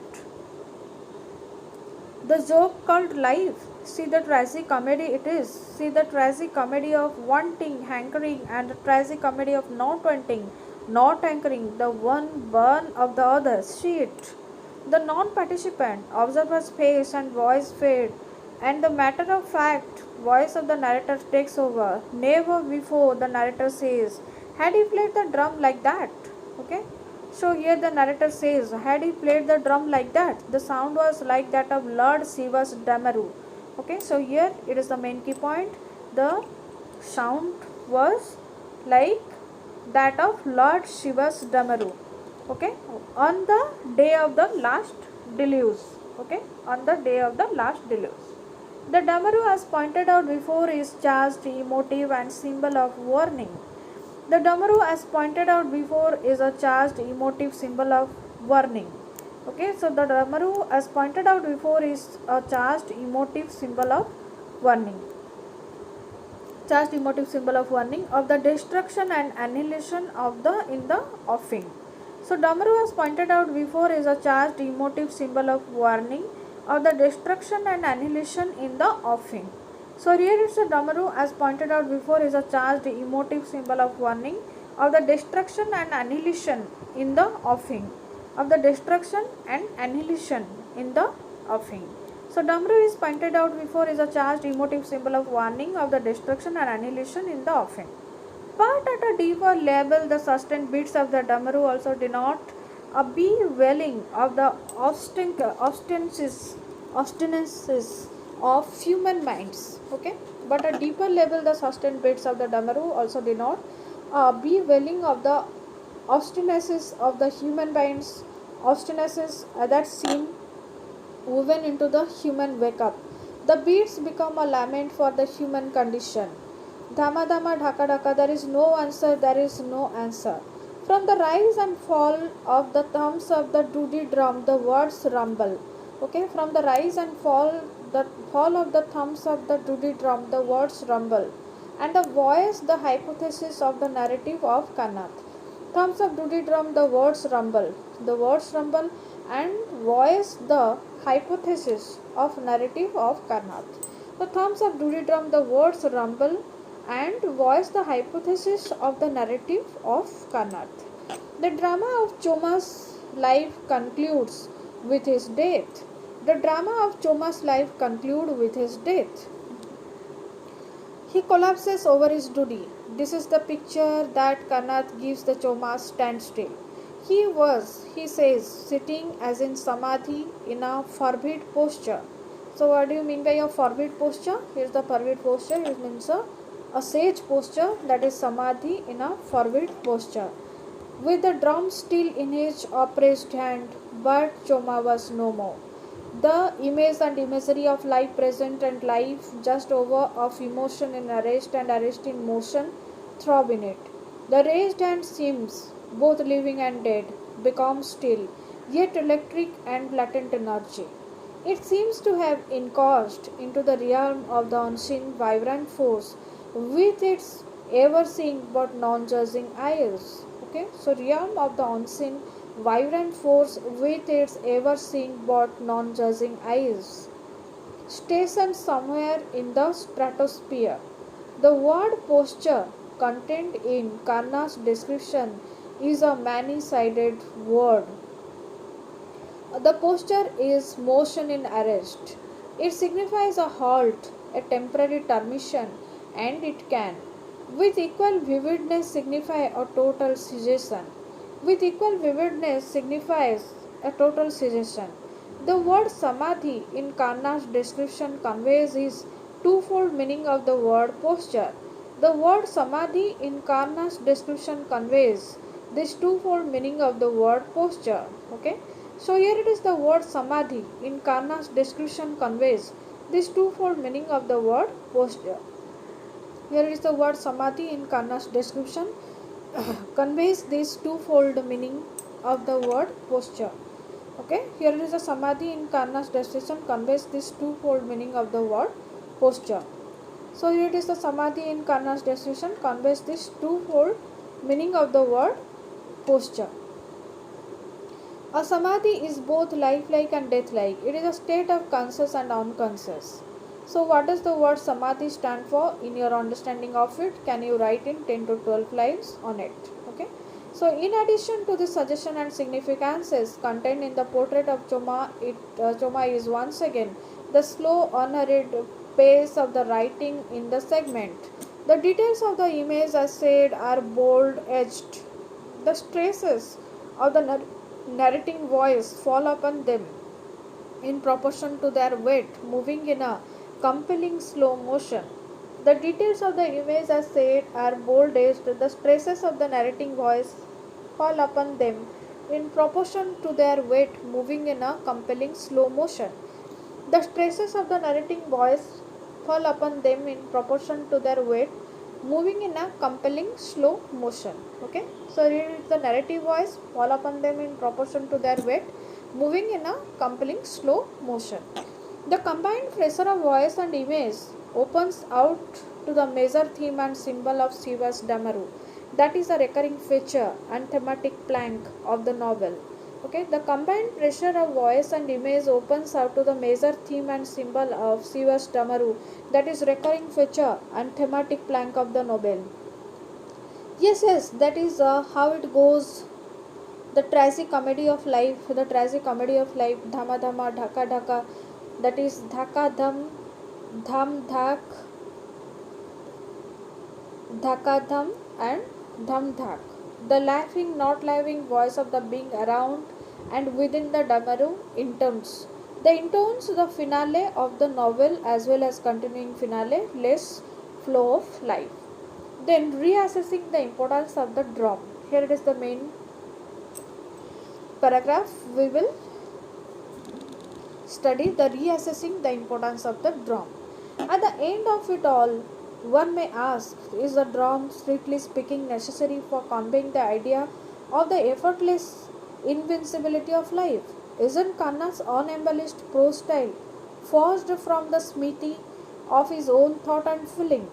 The joke called life, see the tragic comedy it is. See the tragic comedy of wanting, hankering, and the tragic comedy of not wanting, not hankering, the one burn of the other. See it. The non-participant, observer's face and voice fade, and the matter of fact voice of the narrator takes over. Never before, the narrator says, had he played the drum like that? Okay. So here the narrator says, had he played the drum like that, the sound was like that of Lord Shiva's damaru. Okay, so here it is the main key point. The sound was like that of Lord Shiva's damaru. Okay, on the day of the last deluge. Okay, on the day of the last deluge. The damaru, as pointed out before, is charged, emotive, and symbol of warning. The damaru, as pointed out before, is a charged, emotive symbol of warning. Okay, so the damaru, as pointed out before, is a charged, emotive symbol of warning. Charged, emotive symbol of warning of the destruction and annihilation of in the offing. So damaru, as pointed out before, is a charged, emotive symbol of warning of the destruction and annihilation in the offing. So here it's a damaru, as pointed out before, is a charged, emotive symbol of warning of the destruction and annihilation in the offing. Of the destruction and annihilation in the offing. So damaru is pointed out before is a charged, emotive symbol of warning of the destruction and annihilation in the offing. But at a deeper level, the sustained beats of the Damaru also denote a bewailing of the obstinacies of human minds. Okay, but at deeper level, the sustained beats of the Damaru also denote a bewailing of the obstinacies of the human minds, obstinacies that seem woven into the human wake up. The beats become a lament for the human condition. Dhama dhama dhaka dhaka, there is no answer, there is no answer. From the rise and fall of the thumbs of the doody drum, the words rumble. Okay, from the rise and the fall of the thumbs of the doody drum, the words rumble. And the voice, the hypothesis of the narrative of Kanath. Thumbs of doody drum, the words rumble. The words rumble and voice the hypothesis of narrative of Karnath. The thumbs of doody drum, the words rumble and voice the hypothesis of the narrative of Karnath. The drama of Choma's life concludes with his death. The drama of Choma's life concludes with his death. He collapses over his duty. This is the picture that Karnath gives the Choma's standstill. He says, sitting as in samadhi in a forbid posture. So what do you mean by a forbid posture? Here is the forbid posture. It means a sage posture, that is samadhi in a forbid posture. With the drum still in his upraised hand, but Choma was no more. The image and imagery of life present and life just over, of emotion in arrest and arrest in motion, throb in it. The raised hand seems, both living and dead, become still, yet electric and latent energy. It seems to have incaused into the realm of the unseen vibrant force with its ever-seeing but non-judging eyes. Okay, so realm of the unseen vibrant force with its ever-seeing but non-judging eyes. Stationed somewhere in the stratosphere. The word posture contained in Karna's description is a many-sided word. The posture is motion in arrest. It signifies a halt, a temporary termination, and it can, with equal vividness, signify a total cessation. With equal vividness signifies a total cessation. The word samadhi in Karna's description conveys his twofold meaning of the word posture. The word samadhi in Karna's description conveys this twofold meaning of the word posture. Okay, so here it is the word samadhi in Karna's description conveys this twofold meaning of the word posture. Here is the word samadhi in Karna's description conveys this twofold meaning of the word posture. Okay, here is the samadhi in Karna's description conveys this twofold meaning of the word posture. So here it is the samadhi in Karna's description conveys this twofold meaning of the word posture. A samadhi is both lifelike and deathlike. It is a state of conscious and unconscious. So what does the word samadhi stand for? In your understanding of it, can you write in 10 to 12 lines on it? Okay. So in addition to the suggestion and significances contained in the portrait of Choma, Choma is once again the slow, unhurried pace of the writing in the segment. The details of the image, as said, are bold edged. The stresses of the narrating voice fall upon them in proportion to their weight, moving in a compelling slow motion. The details of the image, as said, are bold edged. The stresses of the narrating voice fall upon them in proportion to their weight, moving in a compelling slow motion. The stresses of the narrating voice fall upon them in proportion to their weight, moving in a compelling slow motion. Okay, so here is the narrative voice fall upon them in proportion to their weight, moving in a compelling slow motion. The combined pressure of voice and image opens out to the major theme and symbol of Shiva's Damaru. That is a recurring feature and thematic plank of the novel. Okay, the combined pressure of voice and image opens out to the major theme and symbol of Shiva's Damaru. That is recurring feature and thematic plank of the novel. Yes, that is how it goes. The tragic comedy of life, dhama dhama, dhaka dhaka, that is dhaka dham, dham dhak, dhakadham and dhamdhak. The laughing, not laughing voice of the being around and within the damaru intones the finale of the novel as well as continuing finale, less flow of life. Then reassessing the importance of the drum. Here it is the main paragraph. We will study the reassessing the importance of the drum. At the end of it all, one may ask, is the drum strictly speaking necessary for conveying the idea of the effortless invincibility of life? Isn't Kanna's unembellished prose style, forged from the smithy of his own thought and feeling,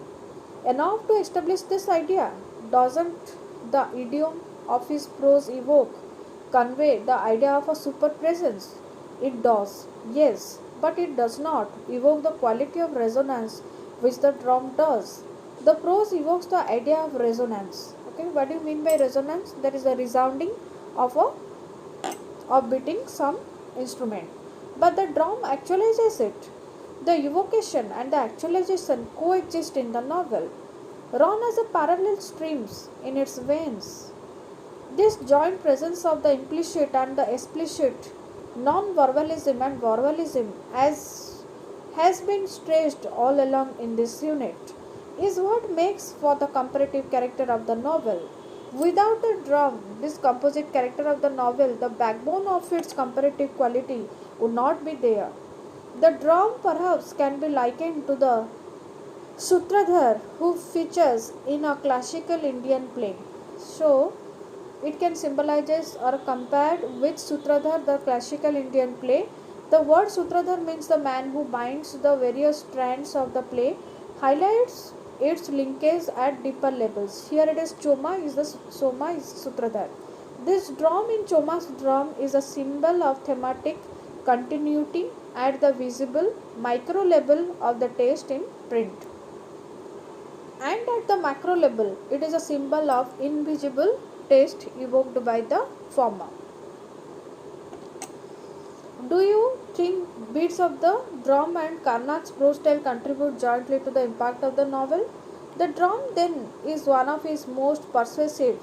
enough to establish this idea? Doesn't the idiom of his prose evoke, convey the idea of a super presence? It does, yes, but it does not evoke the quality of resonance which the drum does. The prose evokes the idea of resonance. Okay, what do you mean by resonance? That is the resounding of a of beating some instrument. But the drum actualizes it. The evocation and the actualization coexist in the novel. Run as a parallel streams in its veins. This joint presence of the implicit and the explicit, non-verbalism and verbalism, as has been stressed all along in this unit, is what makes for the comparative character of the novel. Without the drum, this composite character of the novel, the backbone of its comparative quality would not be there. The drum perhaps can be likened to the Sutradhar who features in a classical Indian play. So, it can symbolizes or compared with Sutradhar, the classical Indian play. The word Sutradhar means the man who binds the various strands of the play, highlights its linkage at deeper levels. Here it is Choma is Sutradhar. This drum in Choma's drum is a symbol of thematic continuity at the visible micro level of the text in print. And at the macro level, it is a symbol of invisible taste evoked by the former. Do you think beats of the drum and Karnak's prose style contribute jointly to the impact of the novel? The drum then is one of his most persuasive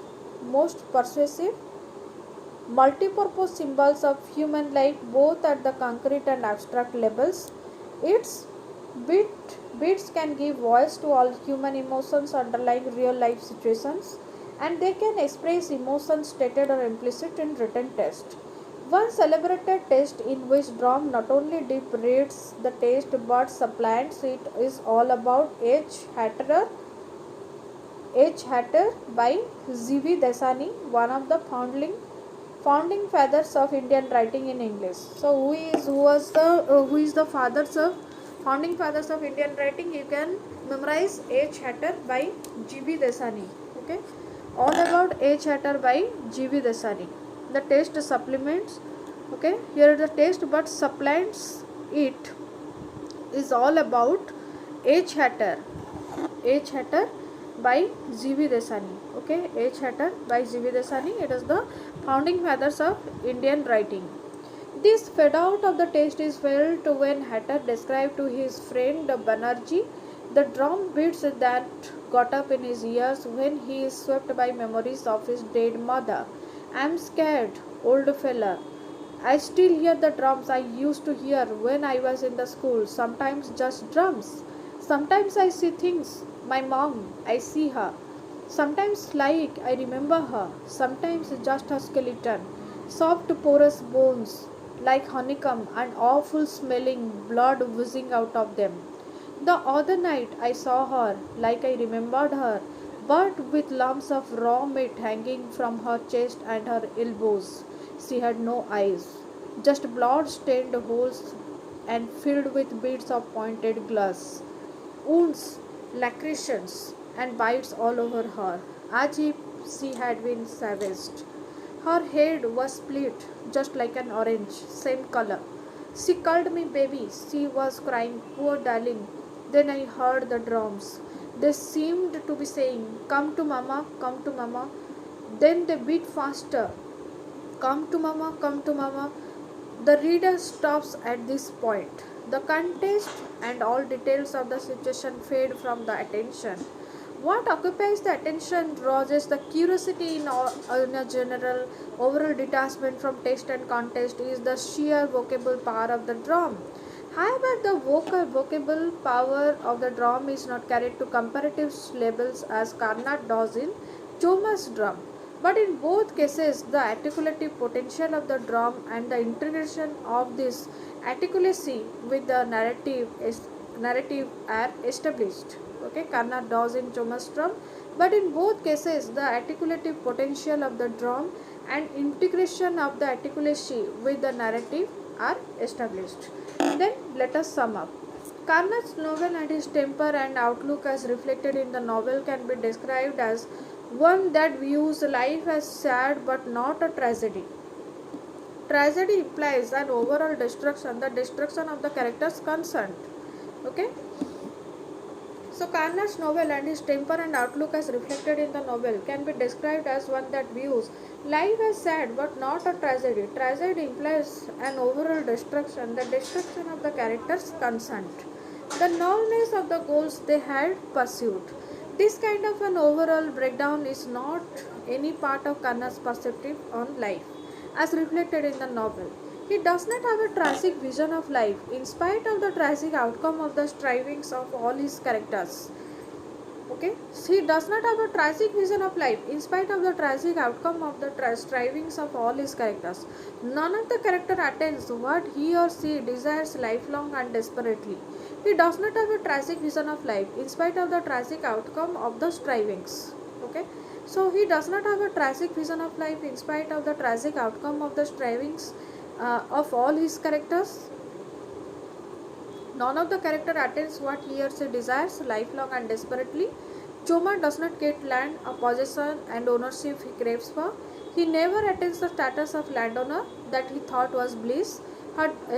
multi-purpose symbols of human life both at the concrete and abstract levels. Its beats can give voice to all human emotions underlying real life situations, and they can express emotions stated or implicit in written text. One celebrated text in which drum not only deep-reads the text but supplants it is all about H. Hatter by G.V. Desani, one of the founding fathers of Indian writing in English. So, who is the founding fathers of Indian writing? You can memorize H. Hatter by G.V. Desani. Okay, all about H. Hatter by G.V. Desani. The text supplements. Okay, here the text but supplants it is all about H. Hatter. H. Hatter by G.V. Desani. Okay, H. Hatter by G.V. Desani. It is the founding fathers of Indian writing. This fade out of the text is felt when Hatter described to his friend Banerjee the drum beats that got up in his ears when he is swept by memories of his dead mother. I'm scared, old fella. I still hear the drums I used to hear when I was in the school. Sometimes just drums. Sometimes I see things. My mom, I see her. Sometimes like I remember her. Sometimes just a skeleton. Soft porous bones like honeycomb and awful smelling blood whizzing out of them. The other night I saw her like I remembered her, but with lumps of raw meat hanging from her chest and her elbows. She had no eyes, just blood stained holes and filled with bits of pointed glass, wounds, lacerations, and bites all over her, as if she had been savaged. Her head was split, just like an orange, same color. She called me baby. She was crying, poor darling. Then I heard the drums. They seemed to be saying, come to mama, come to mama. Then they beat faster. Come to mama, come to mama. The reader stops at this point. The context and all details of the situation fade from the attention. What occupies the attention raises the curiosity in a general. Overall detachment from text and context is the sheer vocable power of the drum. However, the vocable power of the drum is not carried to comparative levels as Karnat does in Choma's drum. But in both cases, the articulative potential of the drum and the integration of this articulacy with the narrative are established. Okay, Karnat does in Choma's drum, but in both cases, the articulative potential of the drum and integration of the articulacy with the narrative are established. Then let us sum up. Karnat's novel and his temper and outlook as reflected in the novel can be described as one that views life as sad but not a tragedy. Tragedy implies an overall destruction, the destruction of the characters concerned. Okay. So Karnat's novel and his temper and outlook as reflected in the novel can be described as one that views life as sad but not a tragedy. Tragedy implies an overall destruction, the destruction of the characters concerned, the nullness of the goals they had pursued. This kind of an overall breakdown is not any part of Karnat's perspective on life as reflected in the novel. He does not have a tragic vision of life, in spite of the tragic outcome of the strivings of all his characters. Okay, he does not have a tragic vision of life, in spite of the tragic outcome of the strivings of all his characters. None of the character attains what he or she desires lifelong and desperately. He does not have a tragic vision of life, in spite of the tragic outcome of the strivings. Okay. So he does not have a tragic vision of life in spite of the tragic outcome of the strivings of all his characters. None of the character attains what he or she desires lifelong and desperately. Choma does not get land, a possession and ownership he craves for. He never attains the status of landowner that he thought was bliss.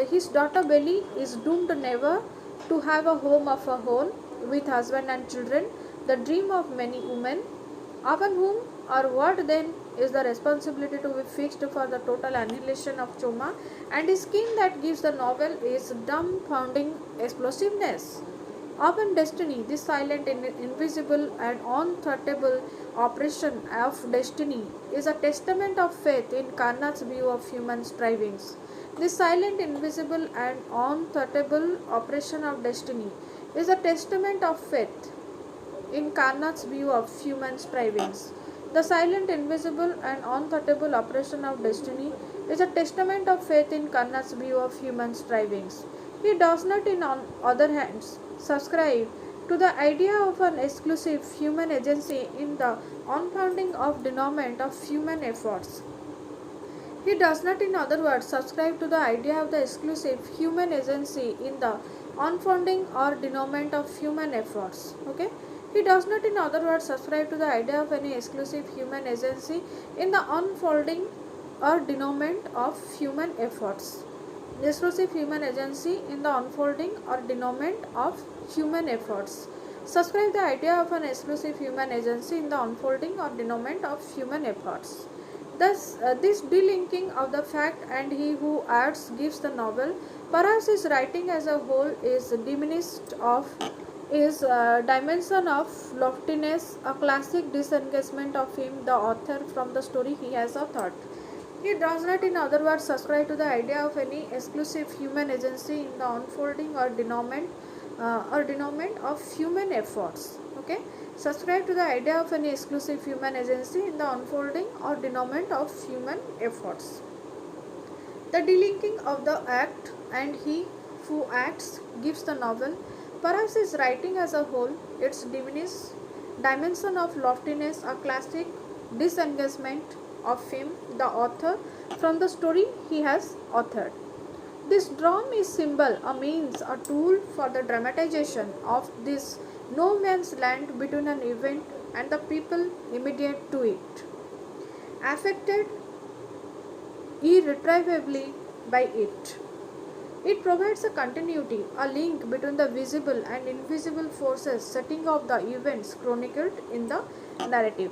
His daughter Belly is doomed never to have a home of her own with husband and children, the dream of many women, upon whom or what then is the responsibility to be fixed for the total annihilation of Choma, and his scheme that gives the novel is dumbfounding explosiveness. Upon destiny, this silent, invisible and unthwartable operation of destiny is a testament of faith in Karnat's view of human strivings. This silent, invisible and unthwartable operation of destiny is a testament of faith in Karnat's view of human strivings. The silent, invisible and unthwartable operation of destiny is a testament of faith in Karnat's view of human strivings. He does not, on other hands, subscribe to the idea of an exclusive human agency in the unfounding of denouement of human efforts. He does not, in other words, subscribe to the idea of the exclusive human agency in the unfounding or denouement of human efforts. Okay? He does not, in other words, subscribe to the idea of any exclusive human agency in the unfolding or denouement of human efforts. Exclusive human agency in the unfolding or denouement of human efforts. Subscribe the idea of an exclusive human agency in the unfolding or denouement of human efforts. Thus, this delinking of the fact and he who adds gives the novel, perhaps his writing as a whole is diminished of his dimension of loftiness, a classic disengagement of him, the author, from the story he has authored. He does not, in other words, subscribe to the idea of any exclusive human agency in the unfolding or denouement of human efforts. Okay, subscribe to the idea of any exclusive human agency in the unfolding or denouement of human efforts. The delinking of the act and he who acts gives the novel, perhaps his writing as a whole, its diminished dimension of loftiness, a classic disengagement of him, the author, from the story he has authored. This drum is symbol, a means, a tool for the dramatization of this no man's land between an event and the people immediate to it, affected irretrievably by it. It provides a continuity, a link between the visible and invisible forces setting off the events chronicled in the narrative.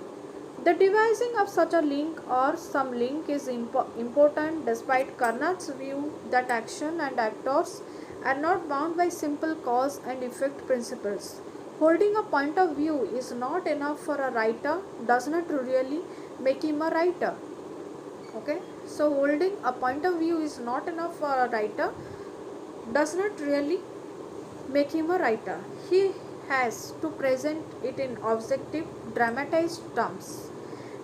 The devising of such a link or some link is important despite Karnat's view that action and actors are not bound by simple cause and effect principles. holding a point of view is not enough for a writer does not really make him a writer. Okay, so holding a point of view is not enough for a writer does not really make him a writer. He has to present it in objective, dramatized terms.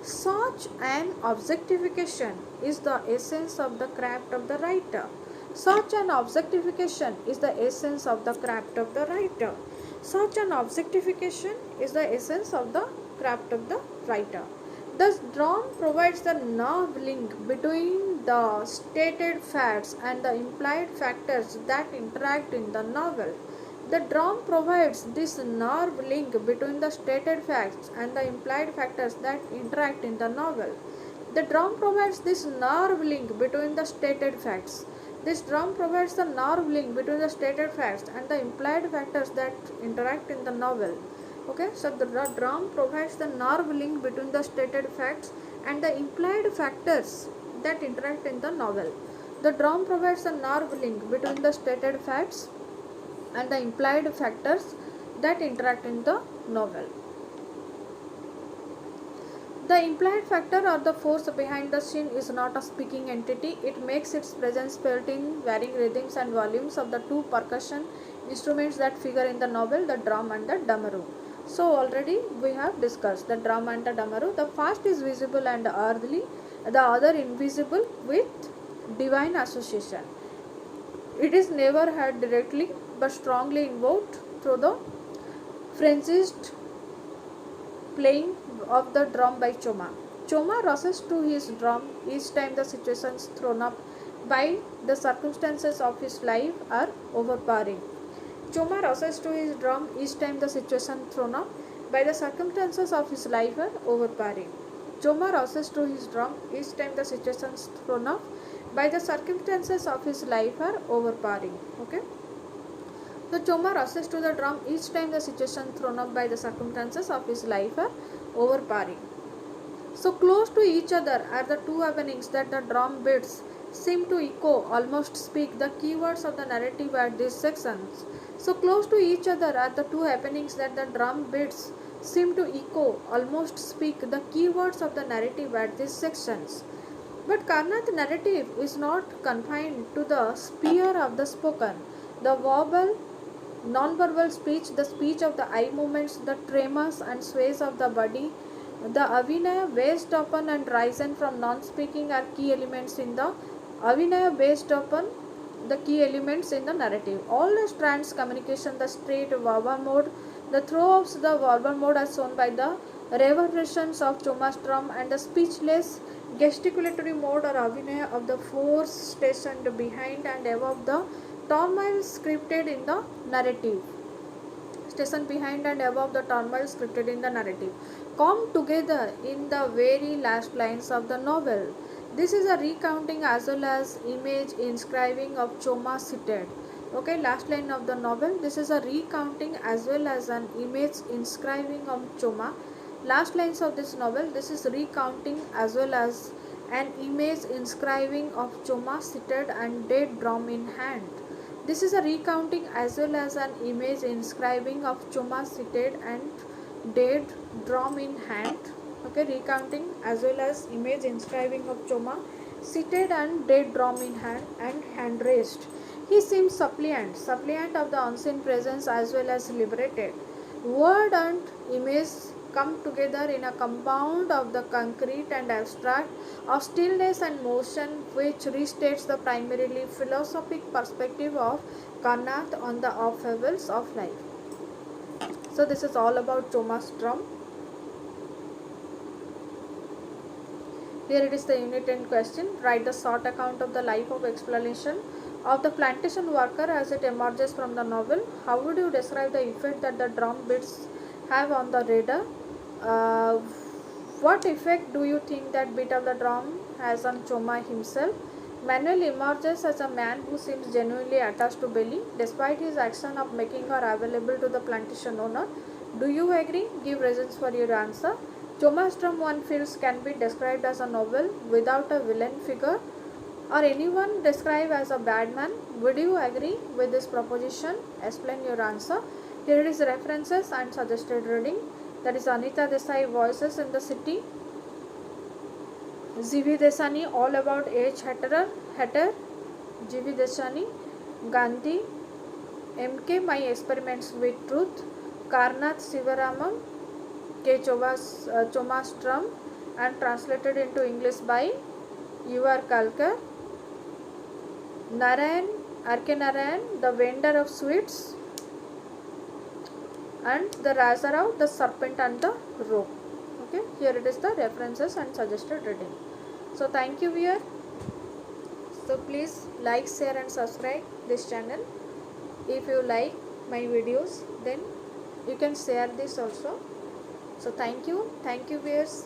Such an objectification is the essence of the craft of the writer. Such an objectification is the essence of the craft of the writer. Such an objectification is the essence of the craft of the writer. Thus, drum provides the nerve link between the stated facts and the implied factors that interact in the novel. The drum provides this nerve link between the stated facts and the implied factors that interact in the novel. The drum provides this nerve link between the stated facts. This drum provides the nerve link between the stated facts and the implied factors that interact in the novel. Okay, so the drum provides the nerve link between the stated facts and the implied factors that interact in the novel. The drum provides the nerve link between the stated facts and the implied factors that interact in the novel. The implied factor or the force behind the scene is not a speaking entity. It makes its presence felt in varying rhythms and volumes of the two percussion instruments that figure in the novel, the drum and the damaru. So already we have discussed the drum and the damaru. The first is visible and earthly, the other invisible with divine association. It is never heard directly but strongly invoked through the frenzied playing of the drum by Choma. Choma rushes to his drum each time the situations thrown up by the circumstances of his life are overpowering. Choma rushes to his drum each time the situation thrown up by the circumstances of his life are overpowering. Choma rushes to his drum each time the situations thrown up by the circumstances of his life are overpowering. Okay. The Choma rushes to the drum each time the situation thrown up by the circumstances of his life are overpowering. So close to each other are the two happenings that the drum beats seem to echo, almost speak the keywords of the narrative at these sections. So close to each other are the two happenings that the drum beats seem to echo, almost speak the keywords of the narrative at these sections. But Karnath narrative is not confined to the sphere of the spoken. The verbal, non-verbal speech, the speech of the eye movements, the tremors and sways of the body, the avinaya based upon and risen from non-speaking are key elements in the avinaya based upon the key elements in the narrative. All the strands communication, the straight verbal mode, the throw of the verbal mode as shown by the reverberations of Choma's drum, and the speechless gesticulatory mode or avinaya of the force stationed behind and above the turmoil scripted in the narrative. Station behind and above the turmoil scripted in the narrative come together in the very last lines of the novel. This is a recounting as well as image inscribing of Choma seated. Okay, last line of the novel. This is a recounting as well as an image inscribing of Choma. Last lines of this novel. This is recounting as well as an image inscribing of Choma seated and dead drum in hand. This is a recounting as well as an image inscribing of Choma seated and dead drum in hand. Okay, recounting as well as image inscribing of Choma seated and dead drum in hand and hand raised. He seems suppliant of the unseen presence as well as liberated. Word and image come together in a compound of the concrete and abstract, of stillness and motion, which restates the primarily philosophic perspective of Karnath on the upheavals of life. So this is all about Choma's drum. Here it is the unit 10 question. Write the short account of the life of explanation of the plantation worker as it emerges from the novel. How would you describe the effect that the drum beats have on the reader? What effect do you think that beat of the drum has on Choma himself? Manuel emerges as a man who seems genuinely attached to Belly despite his action of making her available to the plantation owner. Do you agree? Give reasons for your answer. Choma's drum, one feels, can be described as a novel without a villain figure or anyone described as a bad man. Would you agree with this proposition? Explain your answer. Here it is references and suggested reading. That is Anita Desai, Voices in the City. G.V. Desani, All About Age Hatter. G.V. Desani. Gandhi, M.K. My Experiments with Truth. Karnath Sivaramam, K. Choma Strum, and translated into English by U.R. Kalkur. Narayan, R.K. Narayan, The Vendor of Sweets, and the Raja Rao, The Serpent and the Rope. Okay, here it is the references and suggested reading. So thank you viewer. So please like, share and subscribe this channel. If you like my videos, then you can share this also. So thank you viewers.